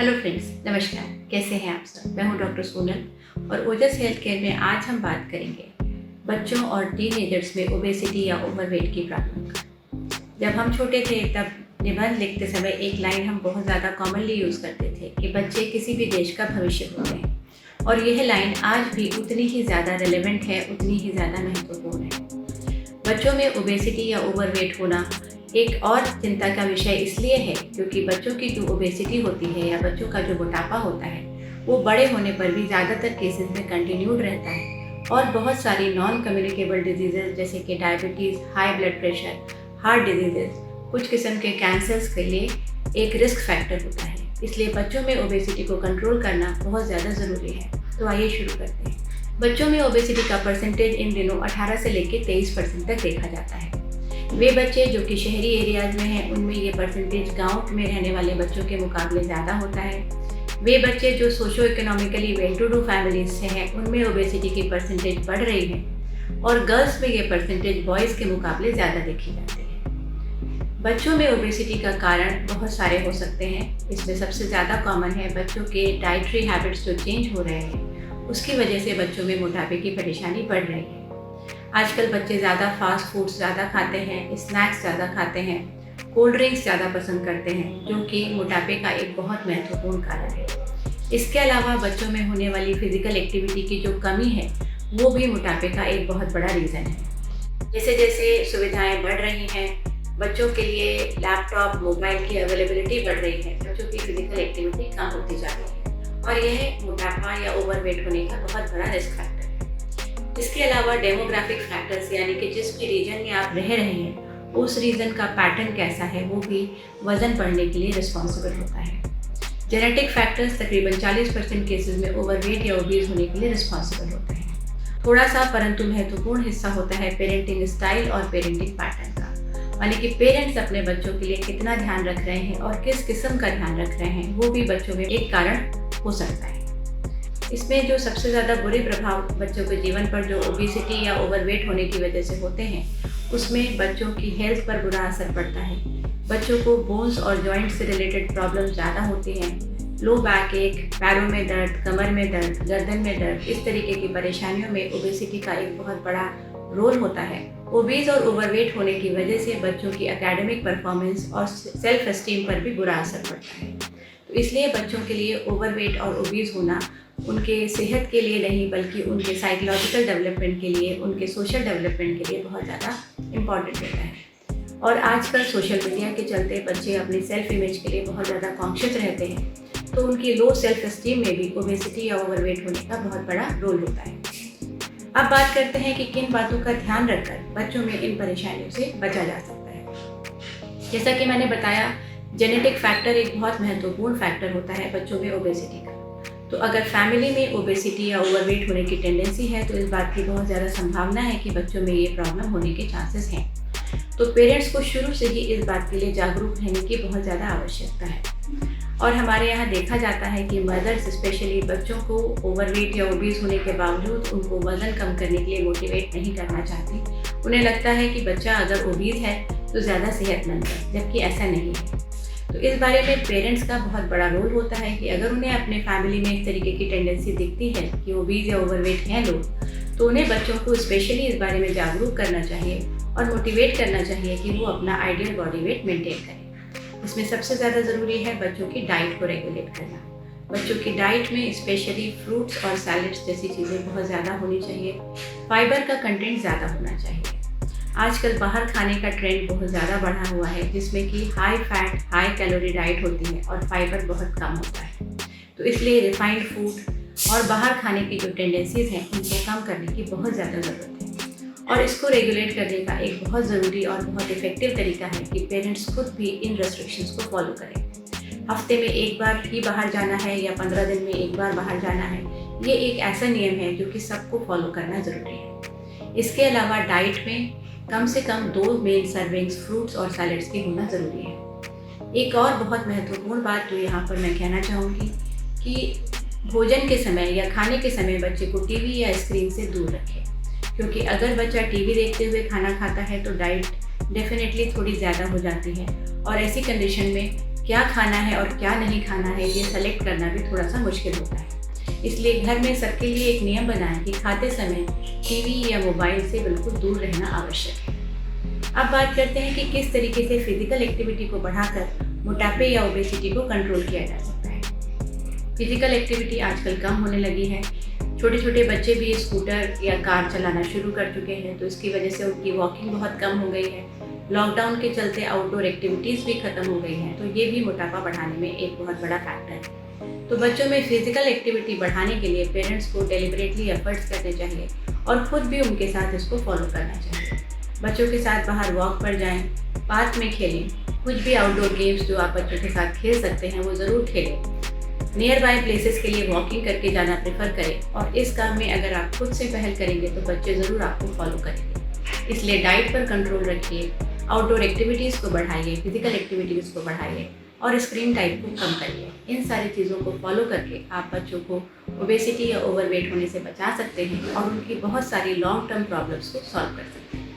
Hello friends, नमस्कार। कैसे हैं आप सब? मैं हूं डॉक्टर सोनल और ओजस हेल्थ केयर में आज हम बात करेंगे बच्चों और टीनेजर्स में ओबेसिटी या ओवरवेट की प्रॉब्लम का। जब हम छोटे थे तब निबंध लिखते समय एक लाइन हम बहुत ज़्यादा कॉमनली यूज़ करते थे कि बच्चे किसी भी देश का भविष्य होते हैं, और यह लाइन आज भी उतनी ही ज़्यादा रेलेवेंट है, उतनी ही ज़्यादा महत्वपूर्ण है। बच्चों में ओबेसिटी या ओवरवेट होना एक और चिंता का विषय इसलिए है क्योंकि बच्चों की जो ओबेसिटी होती है या बच्चों का जो मोटापा होता है वो बड़े होने पर भी ज़्यादातर केसेस में कंटिन्यूड रहता है, और बहुत सारी नॉन कम्युनिकेबल डिजीज़ेज जैसे कि diabetes, high blood pressure, heart diseases, कुछ किस्म के कैंसर्स के लिए एक रिस्क फैक्टर होता है। इसलिए बच्चों में ओबेसिटी को कंट्रोल करना बहुत ज़्यादा ज़रूरी है। तो आइए शुरू करते हैं। बच्चों में ओबेसिटी का परसेंटेज इन दिनों 18 से लेकर 23% तक देखा जाता है। वे बच्चे जो कि शहरी एरियाज़ में हैं उनमें ये परसेंटेज गांव में रहने वाले बच्चों के मुकाबले ज़्यादा होता है। वे बच्चे जो socio economically well to do families से हैं उनमें ओबेसिटी की परसेंटेज बढ़ रही है, और गर्ल्स में ये परसेंटेज बॉयज़ के मुकाबले ज़्यादा देखी जाती है। बच्चों में ओबेसिटी का कारण बहुत सारे हो सकते हैं। इसमें सबसे ज़्यादा कॉमन है बच्चों के डाइटरी हैबिट्स जो चेंज हो रहे हैं, उसकी वजह से बच्चों में मोटापे की परेशानी बढ़ रही है। आजकल बच्चे ज़्यादा फास्ट फूड्स ज़्यादा खाते हैं, स्नैक्स ज़्यादा खाते हैं, कोल्ड ड्रिंक्स ज़्यादा पसंद करते हैं, जो कि मोटापे का एक बहुत महत्वपूर्ण कारण है। इसके अलावा बच्चों में होने वाली फिजिकल एक्टिविटी की जो कमी है वो भी मोटापे का एक बहुत बड़ा रीज़न है। जैसे जैसे सुविधाएं बढ़ रही हैं, बच्चों के लिए लैपटॉप, मोबाइल की अवेलेबिलिटी बढ़ रही है, बच्चों की फिजिकल एक्टिविटी कम होती जा रही है, और यह मोटापा या ओवरवेट होने का बहुत बड़ा रिस्क फैक्टर है। इसके अलावा डेमोग्राफिक फैक्टर्स यानी कि जिस भी रीजन में आप रह रहे हैं उस रीजन का पैटर्न कैसा है वो भी वज़न बढ़ने के लिए रिस्पॉन्सिबल होता है। जेनेटिक फैक्टर्स तकरीबन 40% केसेस में ओवरवेट या ओबीज होने के लिए रिस्पॉन्सिबल होते हैं। थोड़ा सा परंतु महत्वपूर्ण हिस्सा होता है पेरेंटिंग स्टाइल और पेरेंटिंग पैटर्न का, यानी कि पेरेंट्स अपने बच्चों के लिए कितना ध्यान रख रहे हैं और किस किस्म का ध्यान रख रहे हैं वो भी बच्चों में एक कारण हो सकता है। इसमें जो सबसे ज़्यादा बुरे प्रभाव बच्चों के जीवन पर जो ओबेसिटी या ओवरवेट होने की वजह से होते हैं उसमें बच्चों की हेल्थ पर बुरा असर पड़ता है। बच्चों को बोन्स और जॉइंट से रिलेटेड प्रॉब्लम ज़्यादा होती हैं। लो बैक एक, पैरों में दर्द, कमर में दर्द, गर्दन में दर्द, इस तरीके की परेशानियों में ओबेसिटी का एक बहुत बड़ा रोल होता है। ओबीज और ओवरवेट होने की वजह से बच्चों की एकेडमिक परफॉर्मेंस और सेल्फ एस्टीम पर भी बुरा असर पड़ता है। तो इसलिए बच्चों के लिए ओवरवेट और ओबीज होना उनके सेहत के लिए नहीं बल्कि उनके साइकोलॉजिकल डेवलपमेंट के लिए, उनके सोशल डेवलपमेंट के लिए बहुत ज़्यादा इम्पॉर्टेंट होता है। और आजकल सोशल मीडिया के चलते बच्चे अपनी सेल्फ इमेज के लिए बहुत ज़्यादा कॉन्शियस रहते हैं, तो उनकी लो सेल्फ एस्टीम में भी ओबेसिटी या ओवरवेट होने का बहुत बड़ा रोल होता है। अब बात करते हैं कि किन बातों का ध्यान रखकर बच्चों में इन परेशानियों से बचा जा सकता है। जैसा कि मैंने बताया, जेनेटिक फैक्टर एक बहुत महत्वपूर्ण फैक्टर होता है बच्चों में ओबेसिटी का। तो अगर फैमिली में ओबेसिटी या ओवरवेट होने की टेंडेंसी है तो इस बात की बहुत ज़्यादा संभावना है कि बच्चों में ये प्रॉब्लम होने के चांसेस हैं। तो पेरेंट्स को शुरू से ही इस बात के लिए जागरूक रहने की बहुत ज़्यादा आवश्यकता है। और हमारे यहाँ देखा जाता है कि मदर्स स्पेशली बच्चों को ओवरवेट या ओबीज होने के बावजूद उनको वज़न कम करने के लिए मोटिवेट नहीं करना चाहती। उन्हें लगता है कि बच्चा अगर ओबीज है तो ज़्यादा सेहतमंद है, जबकि ऐसा नहीं है। तो इस बारे में पेरेंट्स का बहुत बड़ा रोल होता है कि अगर उन्हें अपने फैमिली में इस तरीके की टेंडेंसी दिखती है कि ओबीज या ओवरवेट हैं लोग, तो उन्हें बच्चों को स्पेशली इस बारे में जागरूक करना चाहिए और मोटिवेट करना चाहिए कि वो अपना आइडियल बॉडी वेट मेंटेन करें। इसमें सबसे ज़्यादा ज़रूरी है बच्चों की डाइट को रेगुलेट करना। बच्चों की डाइट में स्पेशली फ्रूट्स और सैलड्स जैसी चीज़ें बहुत ज़्यादा होनी चाहिए। फाइबर का कंटेंट ज़्यादा होना चाहिए। आजकल बाहर खाने का ट्रेंड बहुत ज़्यादा बढ़ा हुआ है जिसमें कि high fat, high calorie diet होती है और फाइबर बहुत कम होता है। तो इसलिए रिफाइंड फूड और बाहर खाने की जो टेंडेंसीज़ हैं उनको कम करने की बहुत ज़्यादा ज़रूरत है। और इसको रेगुलेट करने का एक बहुत ज़रूरी और बहुत इफ़ेक्टिव तरीका है कि पेरेंट्स खुद भी इन रेस्ट्रिक्शंस को फॉलो करें। हफ्ते में एक बार ही बाहर जाना है या 15 दिन में एक बार बाहर जाना है, ये एक ऐसा नियम है जो कि सबको फॉलो करना ज़रूरी है। इसके अलावा डाइट में कम से कम 2 मेन सर्विंग्स फ्रूट्स और सैलड्स की होना ज़रूरी है। एक और बहुत महत्वपूर्ण बात जो यहाँ पर मैं कहना चाहूँगी कि भोजन के समय या खाने के समय बच्चे को टीवी या स्क्रीन से दूर रखें, क्योंकि अगर बच्चा टीवी देखते हुए खाना खाता है तो डाइट डेफिनेटली थोड़ी ज़्यादा हो जाती है, और ऐसी कंडीशन में क्या खाना है और क्या नहीं खाना है ये सेलेक्ट करना भी थोड़ा सा मुश्किल होता है। इसलिए घर में सबके लिए एक नियम बनाएं कि खाते समय टीवी या मोबाइल से बिल्कुल दूर रहना आवश्यक है। अब बात करते हैं कि किस तरीके से फिजिकल एक्टिविटी को बढ़ाकर मोटापे या ओबेसिटी को कंट्रोल किया जा सकता है। फिजिकल एक्टिविटी आजकल कम होने लगी है। छोटे छोटे बच्चे भी स्कूटर या कार चलाना शुरू कर चुके हैं, तो इसकी वजह से उनकी वॉकिंग बहुत कम हो गई है। लॉकडाउन के चलते आउटडोर एक्टिविटीज़ भी ख़त्म हो गई हैं, तो ये भी मोटापा बढ़ाने में एक बहुत बड़ा फैक्टर है। तो बच्चों में फिजिकल एक्टिविटी बढ़ाने के लिए पेरेंट्स को डेलिबरेटली एफर्ट्स करने चाहिए और खुद भी उनके साथ इसको फॉलो करना चाहिए। बच्चों के साथ बाहर वॉक पर जाएं, पार्क में खेलें, कुछ भी आउटडोर गेम्स जो आप बच्चों के साथ खेल सकते हैं वो ज़रूर खेलें। नियर बाय प्लेसेस के लिए वॉकिंग करके जाना प्रेफर करें, और इस काम में अगर आप खुद से पहल करेंगे तो बच्चे ज़रूर आपको फॉलो करेंगे। इसलिए डाइट पर कंट्रोल रखिए, आउटडोर एक्टिविटीज़ को बढ़ाइए, फिजिकल एक्टिविटीज़ को बढ़ाइए और स्क्रीन टाइम को कम करिए। इन सारी चीज़ों को फॉलो करके आप बच्चों को ओबेसिटी या ओवरवेट होने से बचा सकते हैं और उनकी बहुत सारी लॉन्ग टर्म प्रॉब्लम्स को सॉल्व कर सकते हैं।